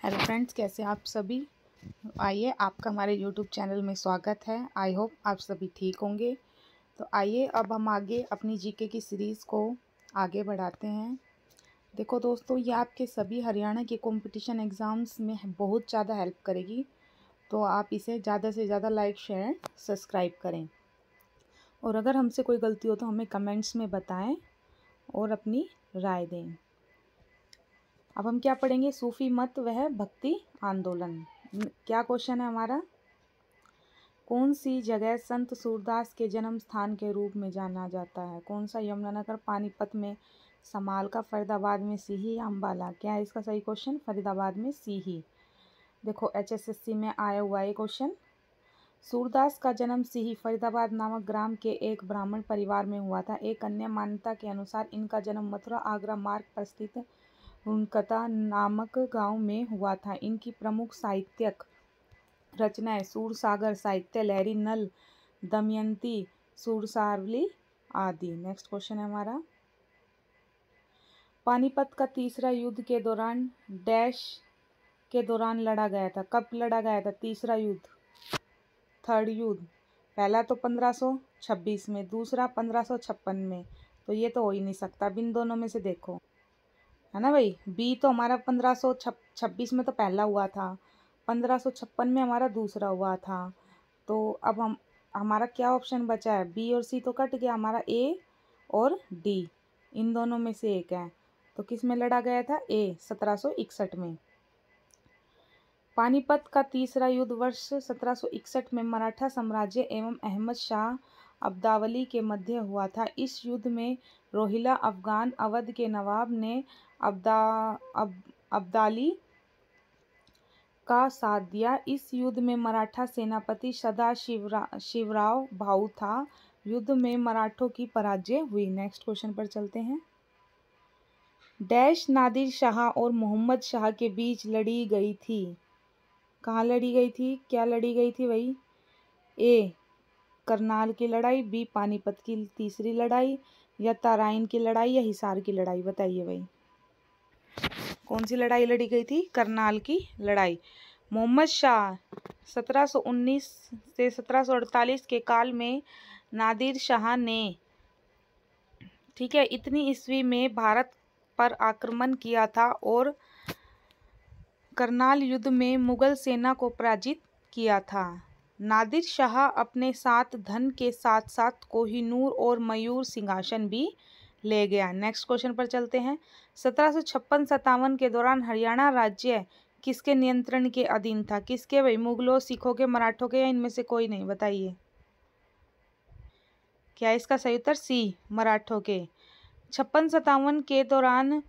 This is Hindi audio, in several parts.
हेलो फ्रेंड्स, कैसे आप सभी। आइए, आपका हमारे यूट्यूब चैनल में स्वागत है। आई होप आप सभी ठीक होंगे। तो आइए अब हम आगे अपनी जीके की सीरीज़ को आगे बढ़ाते हैं। देखो दोस्तों, ये आपके सभी हरियाणा के कंपटीशन एग्ज़ाम्स में बहुत ज़्यादा हेल्प करेगी। तो आप इसे ज़्यादा से ज़्यादा लाइक, शेयर, सब्सक्राइब करें। और अगर हमसे कोई गलती हो तो हमें कमेंट्स में बताएं और अपनी राय दें। अब हम क्या पढ़ेंगे? सूफी मत वह भक्ति आंदोलन। क्या क्वेश्चन है हमारा? कौन सी जगह संत सूरदास के जन्म स्थान के रूप में जाना जाता है? कौन सा? यमुनानगर, पानीपत में, समालका, फरीदाबाद में, सीही या अम्बाला? क्या है इसका सही क्वेश्चन? फरीदाबाद में सीही। देखो HSSC में आया हुआ है क्वेश्चन। सूरदास का जन्म सीही फरीदाबाद नामक ग्राम के एक ब्राह्मण परिवार में हुआ था। एक अन्य मान्यता के अनुसार इनका जन्म मथुरा आगरा मार्ग पर स्थित हुनकता नामक गांव में हुआ था। इनकी प्रमुख साहित्यिक रचनाएं सूरसागर, साहित्य लहरी, नल, दमयंती, सूरसावली आदि। नेक्स्ट क्वेश्चन है हमारा, पानीपत का तीसरा युद्ध के दौरान डैश के दौरान लड़ा गया था? कब लड़ा गया था तीसरा युद्ध? थर्ड युद्ध। पहला तो 1526 में, दूसरा 1556 में। तो ये तो हो ही नहीं सकता, बिन दोनों में से देखो, है ना भाई। बी तो हमारा 1526 में तो पहला हुआ था, 1556 में हमारा दूसरा हुआ था। तो अब हमारा क्या ऑप्शन बचा है? बी और सी तो कट गया, हमारा ए और डी, इन दोनों में से एक है। तो किस में लड़ा गया था? ए, 1761 में। पानीपत का तीसरा युद्ध वर्ष 1761 में मराठा साम्राज्य एवं अहमद शाह अब्दावली के मध्य हुआ था। इस युद्ध में रोहिला अफगान अवध के नवाब ने अब्दाली का साथ दिया। इस युद्ध में मराठा सेनापति सदाशिवराव भाऊ था। युद्ध में मराठों की पराजय हुई। नेक्स्ट क्वेश्चन पर चलते हैं। डैश नादिर शाह और मोहम्मद शाह के बीच लड़ी गई थी? कहाँ लड़ी गई थी? क्या लड़ी गई थी भाई? ए, करनाल की लड़ाई, बी, पानीपत की तीसरी लड़ाई, या तराइन की लड़ाई, या हिसार की लड़ाई? बताइए भाई, कौन सी लड़ाई लड़ी गई थी? करनाल की लड़ाई। मोहम्मद शाह 1719 से 1748 के काल में नादिर शाह ने, ठीक है, इतनी ईस्वी में भारत पर आक्रमण किया था और करनाल युद्ध में मुगल सेना को पराजित किया था। नादिर शाह अपने साथ धन के साथ साथ कोहिनूर और मयूर सिंहासन भी ले गया। नेक्स्ट क्वेश्चन पर चलते हैं। 1756-57 के दौरान हरियाणा राज्य किसके नियंत्रण के अधीन था? किसके भाई? मुगलों, सिखों के, मराठों के, या इनमें से कोई नहीं? बताइए, क्या इसका सही उत्तर? सी, मराठों के। 56-57 के दौरान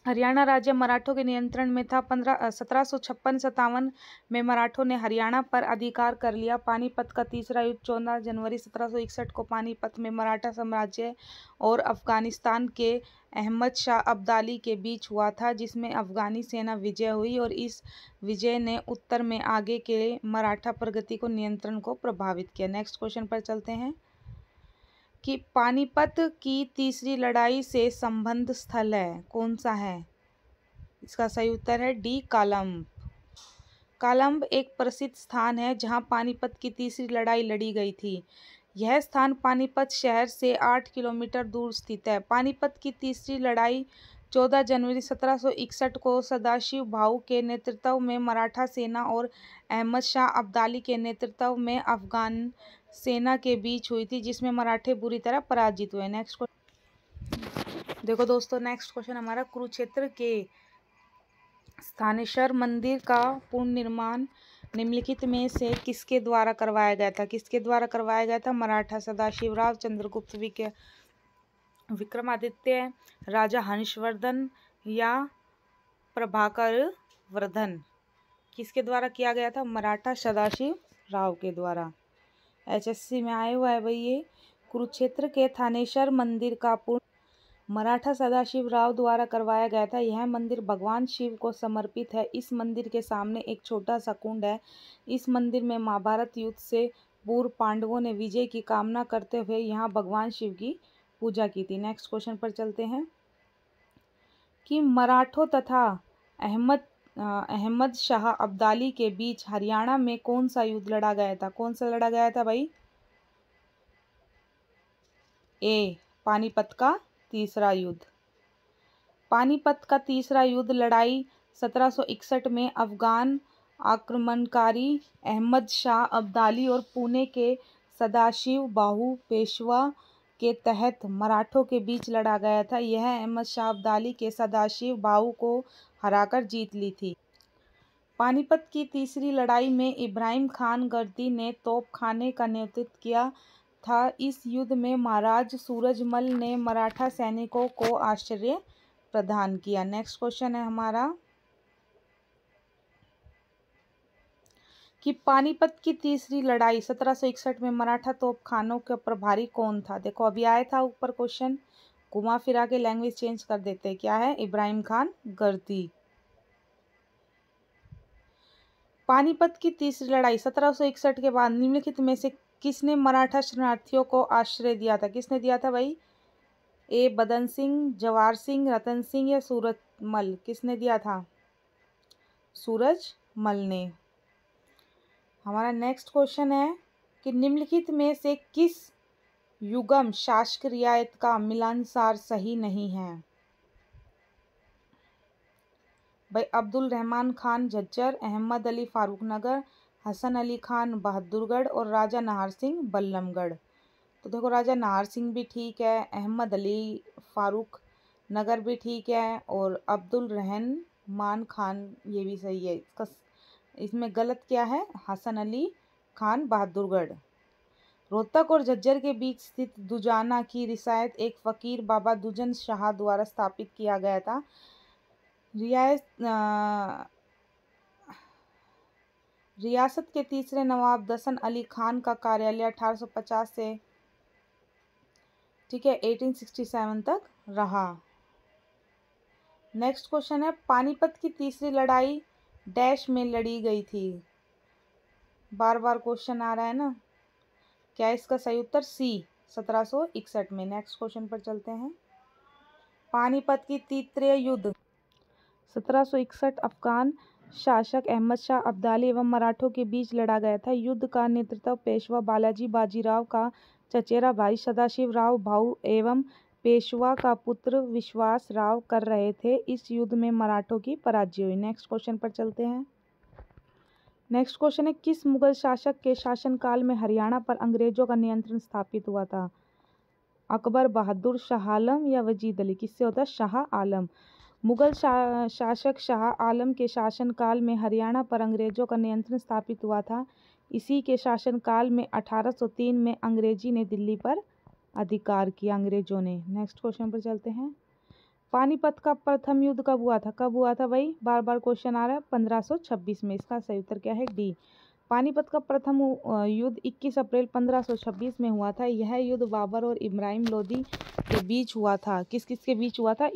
हरियाणा राज्य मराठों के नियंत्रण में था। 1756-57 में मराठों ने हरियाणा पर अधिकार कर लिया। पानीपत का तीसरा युद्ध 14 जनवरी 1761 को पानीपत में मराठा साम्राज्य और अफगानिस्तान के अहमद शाह अब्दाली के बीच हुआ था, जिसमें अफगानी सेना विजय हुई और इस विजय ने उत्तर में आगे के मराठा प्रगति को नियंत्रण को प्रभावित किया। नेक्स्ट क्वेश्चन पर चलते हैं कि पानीपत की तीसरी लड़ाई से संबंध स्थल है, कौन सा है? इसका सही उत्तर है डी, कालंब। कालंब एक प्रसिद्ध स्थान है जहां पानीपत की तीसरी लड़ाई लड़ी गई थी। यह स्थान पानीपत शहर से 8 किलोमीटर दूर स्थित है। पानीपत की तीसरी लड़ाई 14 जनवरी 1761 को सदाशिव भाऊ के नेतृत्व में मराठा सेना और अहमद शाह अब्दाली के नेतृत्व में अफगान सेना के बीच हुई थी, जिसमें मराठे बुरी तरह पराजित हुए। नेक्स्ट देखो दोस्तों, नेक्स्ट क्वेश्चन हमारा, कुरुक्षेत्र के स्थानेश्वर मंदिर का पुनर्निर्माण निम्नलिखित में से किसके द्वारा करवाया गया था? किसके द्वारा करवाया गया था? मराठा सदाशिवराव, चंद्रगुप्त विक्रमादित्य, राजा हंसवर्धन, या प्रभाकर वर्धन? किसके द्वारा किया गया था? मराठा सदाशिव राव के द्वारा। HSC में आया हुआ है भाई ये। कुरुक्षेत्र के थानेश्वर मंदिर का मराठा सदाशिव राव द्वारा करवाया गया था। यह मंदिर भगवान शिव को समर्पित है। इस मंदिर के सामने एक छोटा सा कुंड है। इस मंदिर में महाभारत युद्ध से पूर्व पांडवों ने विजय की कामना करते हुए यहाँ भगवान शिव की पूजा की थी। नेक्स्ट क्वेश्चन पर चलते हैं कि मराठों तथा अहमद शाह अब्दाली के बीच हरियाणा में कौन सा युद्ध लड़ा गया था? कौन सा लड़ा गया था भाई? ए, पानीपत का तीसरा युद्ध। पानीपत का तीसरा युद्ध लड़ाई 1761 में अफगान आक्रमणकारी अहमद शाह अब्दाली और पुणे के सदाशिव बाहू पेशवा के तहत मराठों के बीच लड़ा गया था। यह अहमद शाह अब्दाली के सदाशिव बाहू को हराकर जीत ली थी। पानीपत की तीसरी लड़ाई में इब्राहिम खान गर्दी ने तोपखाने का नेतृत्व किया था। इस युद्ध में महाराज सूरजमल ने मराठा सैनिकों को आश्चर्य प्रदान किया। नेक्स्ट क्वेश्चन है हमारा कि पानीपत की तीसरी लड़ाई 1761 में मराठा तोपखानों का प्रभारी कौन था? देखो अभी आया था ऊपर क्वेश्चन, घुमा फिरा के लैंग्वेज चेंज कर देते हैं। क्या है? इब्राहिम खान गर्दी। पानीपत की तीसरी लड़ाई 1761 के बाद निम्नलिखित में से किसने मराठा शरणार्थियों को आश्रय दिया था? किसने दिया था भाई? ए, बदन सिंह, जवाहर सिंह, रतन सिंह या सूरजमल? किसने दिया था? सूरजमल ने। हमारा नेक्स्ट क्वेश्चन है कि निम्नलिखित में से किस युग्म शासक रियायत का मिलानसार सही नहीं है? भाई अब्दुल रहमान खान झज्जर, अहमद अली फारूक नगर, हसन अली खान बहादुरगढ़ और राजा नाहर सिंह बल्लमगढ़। तो देखो राजा नाहर सिंह भी ठीक है, अहमद अली फारूक नगर भी ठीक है और अब्दुल रहमान खान ये भी सही है। इसमें गलत क्या है? हसन अली खान बहादुरगढ़। रोहतक और झज्जर के बीच स्थित दुजाना की रियासत एक फकीर बाबा दुजन शाह द्वारा स्थापित किया गया था। रियासत के तीसरे नवाब दसन अली खान का कार्यालय 1850 से 1867 तक रहा। नेक्स्ट क्वेश्चन है पानीपत की तीसरी लड़ाई डैश में लड़ी गई थी? बार बार क्वेश्चन आ रहा है ना। क्या इसका सही उत्तर? सी, 1761 में। नेक्स्ट क्वेश्चन पर चलते हैं। पानीपत की तृतीय युद्ध 1761 अफगान शासक अहमद शाह अब्दाली एवं मराठों के बीच लड़ा गया था। युद्ध का नेतृत्व पेशवा बालाजी बाजीराव का चचेरा भाई सदाशिव राव भाऊ एवं पेशवा का पुत्र विश्वास राव कर रहे थे। इस युद्ध में मराठों की पराजय हुई। नेक्स्ट क्वेश्चन पर चलते हैं। नेक्स्ट क्वेश्चन है किस मुगल शासक के शासनकाल में हरियाणा पर अंग्रेजों का नियंत्रण स्थापित हुआ था? अकबर, बहादुर, शाह आलम या वजीद अली? किससे होता है? शाह आलम। मुगल शासक शाह आलम के शासनकाल में हरियाणा पर अंग्रेजों का नियंत्रण स्थापित हुआ था। इसी के शासनकाल में 1803 में अंग्रेजी ने दिल्ली पर अधिकार किया, अंग्रेजों ने। नेक्स्ट क्वेश्चन पर चलते हैं। पानीपत का प्रथम युद्ध कब हुआ था? कब हुआ था भाई? बार बार क्वेश्चन आ रहा है। 1526 में। इसका सही उत्तर क्या है? डी। पानीपत का प्रथम युद्ध 21 अप्रैल 1526 में हुआ था। यह युद्ध बाबर और इब्राहिम लोदी के बीच हुआ था। किस किस के बीच हुआ था?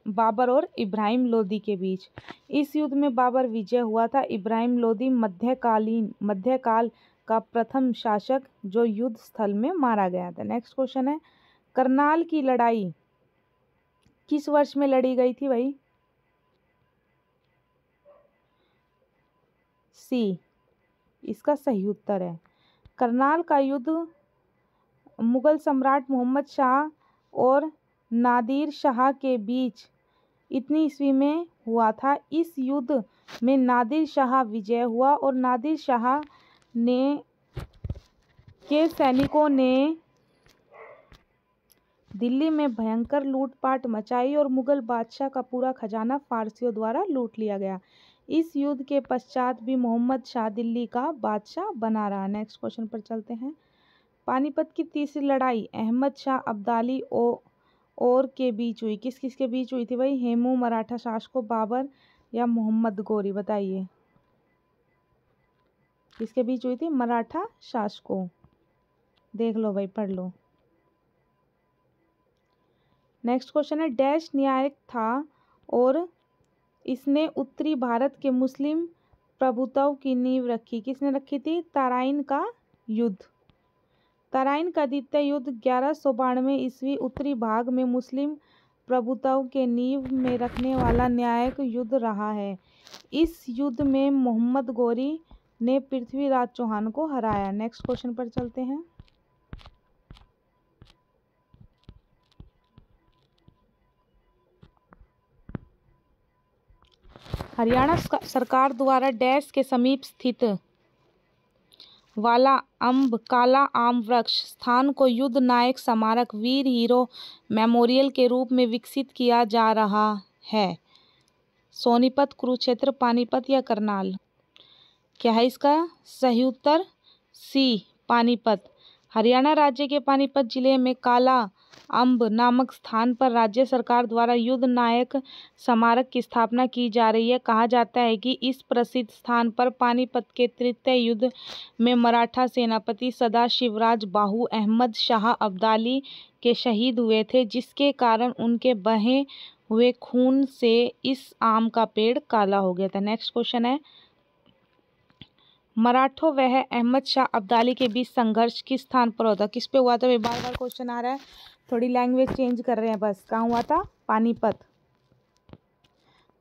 बाबर और इब्राहिम लोदी के बीच। इस युद्ध में बाबर विजय हुआ था। इब्राहिम लोदी मध्यकाल का प्रथम शासक जो युद्ध स्थल में मारा गया था। नेक्स्ट क्वेश्चन है करनाल की लड़ाई किस वर्ष में लड़ी गई थी भाई? सी, इसका सही उत्तर है। करनाल का युद्ध मुगल सम्राट मोहम्मद शाह और नादिर शाह के बीच इतनी ईस्वी में हुआ था। इस युद्ध में नादिर शाह विजय हुआ और नादिर शाह ने के सैनिकों ने दिल्ली में भयंकर लूटपाट मचाई और मुगल बादशाह का पूरा खजाना फारसियों द्वारा लूट लिया गया। इस युद्ध के पश्चात भी मोहम्मद शाह दिल्ली का बादशाह बना रहा। नेक्स्ट क्वेश्चन पर चलते हैं। पानीपत की तीसरी लड़ाई अहमद शाह अब्दाली और के बीच हुई। किस किस के बीच हुई थी भाई? हेमू मराठा शासकों, बाबर या मोहम्मद गोरी? बताइए किसके बीच हुई थी? मराठा शासकों। देख लो भाई, पढ़ लो। नेक्स्ट क्वेश्चन है डैश न्यायिक था और इसने उत्तरी भारत के मुस्लिम प्रभुत्व की नींव रखी। किसने रखी थी? तराइन का युद्ध। तराइन का द्वितीय युद्ध 1192 ईस्वी उत्तरी भाग में मुस्लिम प्रभुत्व के नींव में रखने वाला न्यायिक युद्ध रहा है। इस युद्ध में मोहम्मद गौरी ने पृथ्वीराज चौहान को हराया। नेक्स्ट क्वेश्चन पर चलते हैं। हरियाणा सरकार द्वारा डैश के समीप स्थित वाला काला आम वृक्ष स्थान को युद्ध नायक स्मारक वीर हीरो मेमोरियल के रूप में विकसित किया जा रहा है। सोनीपत, कुरुक्षेत्र, पानीपत या करनाल? क्या है इसका सही उत्तर? सी, पानीपत। हरियाणा राज्य के पानीपत जिले में काला अम्ब नामक स्थान पर राज्य सरकार द्वारा युद्ध नायक स्मारक की स्थापना की जा रही है। कहा जाता है कि इस प्रसिद्ध स्थान पर पानीपत के तृतीय युद्ध में मराठा सेनापति सदाशिवराज बाहू अहमद शाह अब्दाली के शहीद हुए थे, जिसके कारण उनके बहे हुए खून से इस आम का पेड़ काला हो गया था। नेक्स्ट क्वेश्चन है, मराठों व अहमद शाह अब्दाली के बीच संघर्ष किस स्थान पर होता? किस पे हुआ था? बार बार क्वेश्चन आ रहा है, थोड़ी लैंग्वेज चेंज कर रहे हैं बस। कहाँ हुआ था? पानीपत।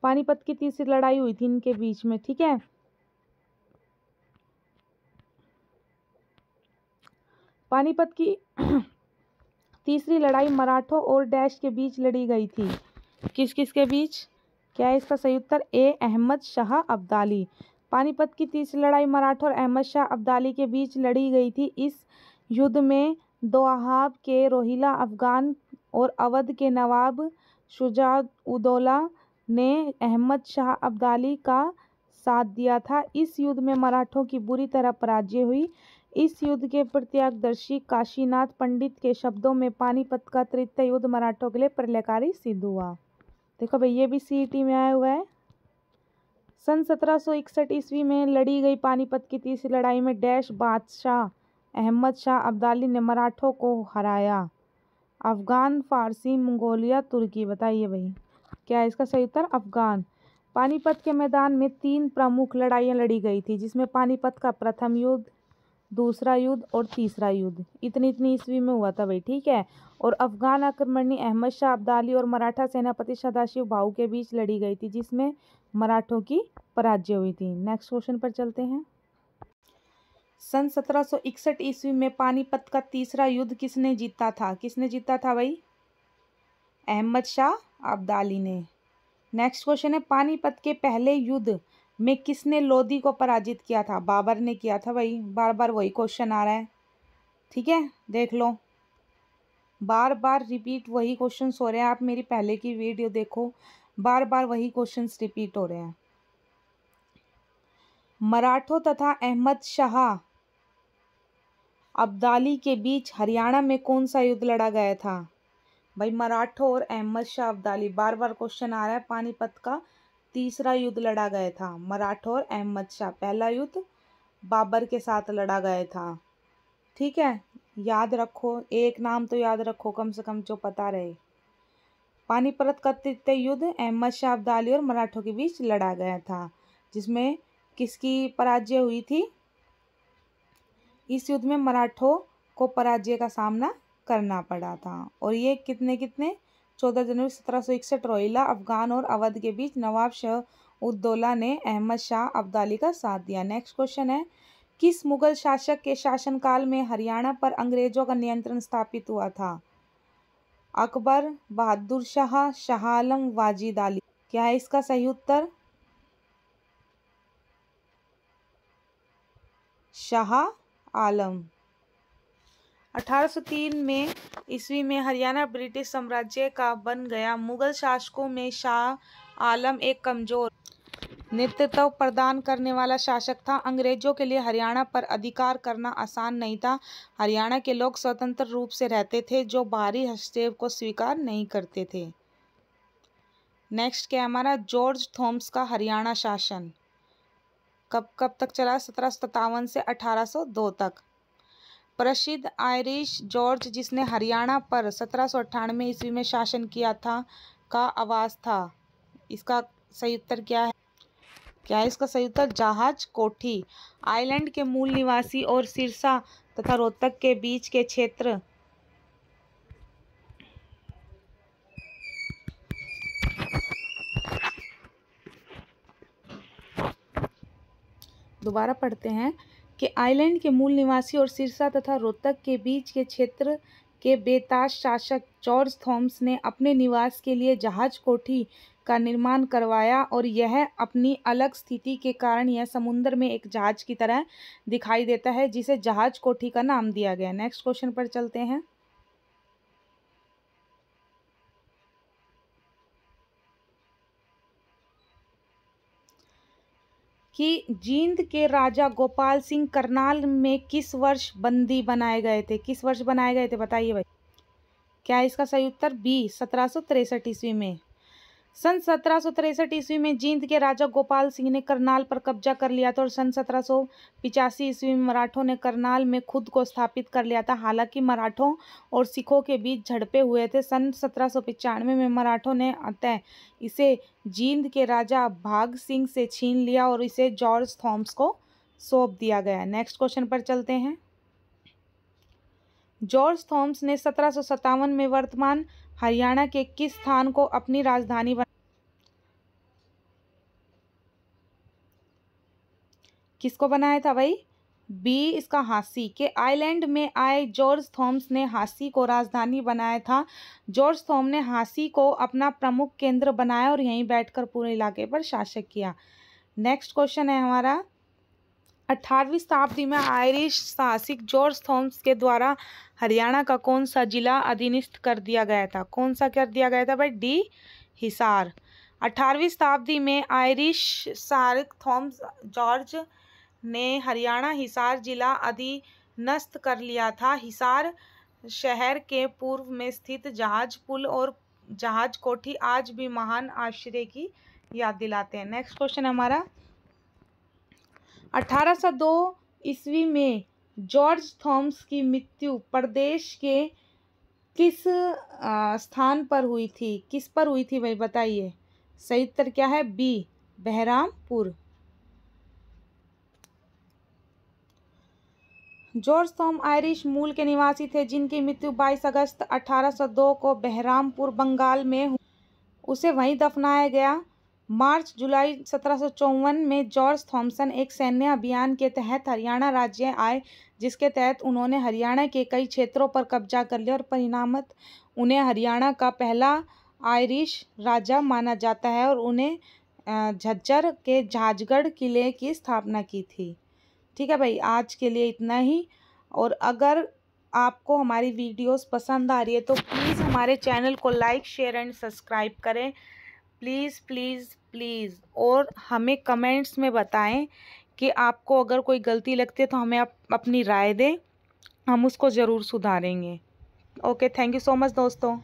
पानीपत की तीसरी लड़ाई हुई थी इनके बीच में, ठीक है। पानीपत की तीसरी लड़ाई मराठों और डैश के बीच लड़ी गई थी। किस किस के बीच? क्या है इसका सही उत्तर? ए, अहमद शाह अब्दाली। पानीपत की तीसरी लड़ाई मराठों और अहमद शाह अब्दाली के बीच लड़ी गई थी। इस युद्ध में दोआब के रोहिला अफगान और अवध के नवाब शुजा-उद-दौला ने अहमद शाह अब्दाली का साथ दिया था। इस युद्ध में मराठों की बुरी तरह पराजय हुई। इस युद्ध के प्रत्यक्षदर्शी काशीनाथ पंडित के शब्दों में पानीपत का तृतीय युद्ध मराठों के लिए प्रलयकारी सिद्ध हुआ। देखो भाई, ये भी सीईटी में आया हुआ है। सन 1761 ईस्वी में लड़ी गई पानीपत की तीसरी लड़ाई में डैश बादशाह अहमद शाह अब्दाली ने मराठों को हराया। अफगान, फारसी, मंगोलिया, तुर्की? बताइए भाई, क्या है इसका सही उत्तर? अफगान। पानीपत के मैदान में 3 प्रमुख लड़ाइयाँ लड़ी गई थी, जिसमें पानीपत का प्रथम युद्ध, दूसरा युद्ध और तीसरा युद्ध इतनी ईस्वी में हुआ था भाई, ठीक है। और अफगान आक्रमणी अहमद शाह अब्दाली और मराठा सेनापति सदाशिव बाहू के बीच लड़ी गई थी, जिसमें मराठों की पराजय हुई थी। नेक्स्ट क्वेश्चन पर चलते हैं। सन 1761 ईस्वी में पानीपत का तीसरा युद्ध किसने जीता था? किसने जीता था भाई? अहमद शाह अब्दाली ने। नेक्स्ट क्वेश्चन है, पानीपत के पहले युद्ध में किसने लोधी को पराजित किया था? बाबर ने किया था भाई। बार बार वही क्वेश्चन आ रहा है, ठीक है, देख लो, बार बार रिपीट वही क्वेश्चंस हो रहे हैं। आप मेरी पहले की वीडियो देखो, बार बार वही क्वेश्चंस रिपीट हो रहे हैं। मराठों तथा अहमद शाह अब्दाली के बीच हरियाणा में कौन सा युद्ध लड़ा गया था? भाई, मराठों और अहमद शाह अब्दाली, बार बार क्वेश्चन आ रहा है। पानीपत का तीसरा युद्ध लड़ा गया था मराठों और अहमद शाह। पहला युद्ध बाबर के साथ लड़ा गया था, ठीक है। याद रखो, एक नाम तो याद रखो कम से कम, जो पता रहे। पानीपत का तृतीय युद्ध अहमद शाह अब्दाली और मराठों के बीच लड़ा गया था, जिसमें किसकी पराजय हुई थी? इस युद्ध में मराठों को पराजय का सामना करना पड़ा था। और ये कितने 14 जनवरी 1761 रोहिला अफगान और अवध के बीच नवाब शाह-उद-दौला ने अहमद शाह अब्दाली का साथ दिया। नेक्स्ट क्वेश्चन है, किस मुगल शासक के शासनकाल में हरियाणा पर अंग्रेजों का नियंत्रण स्थापित हुआ था? अकबर, बहादुर शाह, शाह आलम, वाजिद अली? क्या है इसका सही उत्तर? शाह आलम। 1803 में ईस्वी में हरियाणा ब्रिटिश साम्राज्य का बन गया। मुगल शासकों में शाह आलम एक कमजोर नेतृत्व प्रदान करने वाला शासक था। अंग्रेजों के लिए हरियाणा पर अधिकार करना आसान नहीं था। हरियाणा के लोग स्वतंत्र रूप से रहते थे, जो बाहरी हस्तक्षेप को स्वीकार नहीं करते थे। नेक्स्ट क्या हमारा? जॉर्ज थॉमस का हरियाणा शासन कब तक चला? 1757 से 1802 तक। प्रसिद्ध आयरिश जॉर्ज, जिसने हरियाणा पर 1798 ईस्वी में शासन किया था, का आवास था। इसका सही उत्तर क्या है? क्या है इसका सही उत्तर? जहाज कोठी। आइलैंड के मूल निवासी और सिरसा तथा रोहतक के बीच के क्षेत्र दोबारा पढ़ते हैं कि आइलैंड के मूल निवासी और सिरसा तथा रोहतक के बीच के क्षेत्र के बेताज शासक जॉर्ज थॉमस ने अपने निवास के लिए जहाज कोठी का निर्माण करवाया और यह अपनी अलग स्थिति के कारण यह समुद्र में एक जहाज की तरह दिखाई देता है, जिसे जहाज कोठी का नाम दिया गया। नेक्स्ट क्वेश्चन पर चलते हैं कि जींद के राजा गोपाल सिंह करनाल में किस वर्ष बंदी बनाए गए थे। किस वर्ष बनाए गए थे बताइए भाई। क्या है इसका सही उत्तर? बी 1763 ईस्वी में। सन 1763 ईस्वी में जींद के राजा गोपाल सिंह ने करनाल पर कब्जा कर लिया था और सन 1785 ईस्वी में मराठों ने करनाल में खुद को स्थापित कर लिया था। हालांकि मराठों और सिखों के बीच झड़पें हुए थे। सन 1795 में मराठों ने अतः इसे जींद के राजा भाग सिंह से छीन लिया और इसे जॉर्ज थॉमस को सौंप दिया गया। नेक्स्ट क्वेश्चन पर चलते हैं। जॉर्ज थॉमस ने 1757 में वर्तमान हरियाणा के किस स्थान को अपनी राजधानी किसको बनाया था भाई? बी इसका हांसी के आइलैंड में आए जॉर्ज थॉमस ने हांसी को राजधानी बनाया था। जॉर्ज थॉमस ने हांसी को अपना प्रमुख केंद्र बनाया और यहीं बैठकर पूरे इलाके पर शासन किया। नेक्स्ट क्वेश्चन है हमारा, 18वीं शताब्दी में आयरिश साहसिक जॉर्ज थॉमस के द्वारा हरियाणा का कौन सा जिला अधीनस्थ कर दिया गया था? कौन सा कर दिया गया था भाई? डी हिसार। 18वीं शताब्दी में आयरिश साहसिक थॉमस जॉर्ज ने हरियाणा हिसार जिला अधीनस्थ कर लिया था। हिसार शहर के पूर्व में स्थित जहाज पुल और जहाज कोठी आज भी महान आश्चर्य की याद दिलाते हैं। नेक्स्ट क्वेश्चन हमारा, 1802 ईस्वी में जॉर्ज थॉमस की मृत्यु प्रदेश के किस स्थान पर हुई थी? किस पर हुई थी भाई बताइए। सही उत्तर क्या है? B Baharampur. George Thomas Irish मूल के निवासी थे जिनकी मृत्यु 22 अगस्त 1802 को बहरामपुर बंगाल में हुई। उसे वहीं दफनाया गया। मार्च जुलाई 1754 में जॉर्ज थॉमसन एक सैन्य अभियान के तहत हरियाणा राज्य आए, जिसके तहत उन्होंने हरियाणा के कई क्षेत्रों पर कब्जा कर लिया और परिणामतः उन्हें हरियाणा का पहला आयरिश राजा माना जाता है और उन्हें झज्जर के जहाजगढ़ किले की स्थापना की थी। ठीक है भाई, आज के लिए इतना ही। और अगर आपको हमारी वीडियोस पसंद आ रही है तो प्लीज़ हमारे चैनल को लाइक शेयर एंड सब्सक्राइब करें, प्लीज़ प्लीज़ प्लीज़। और हमें कमेंट्स में बताएं कि आपको अगर कोई गलती लगती है तो हमें आप अपनी राय दें, हम उसको ज़रूर सुधारेंगे। Okay, thank you so much दोस्तों।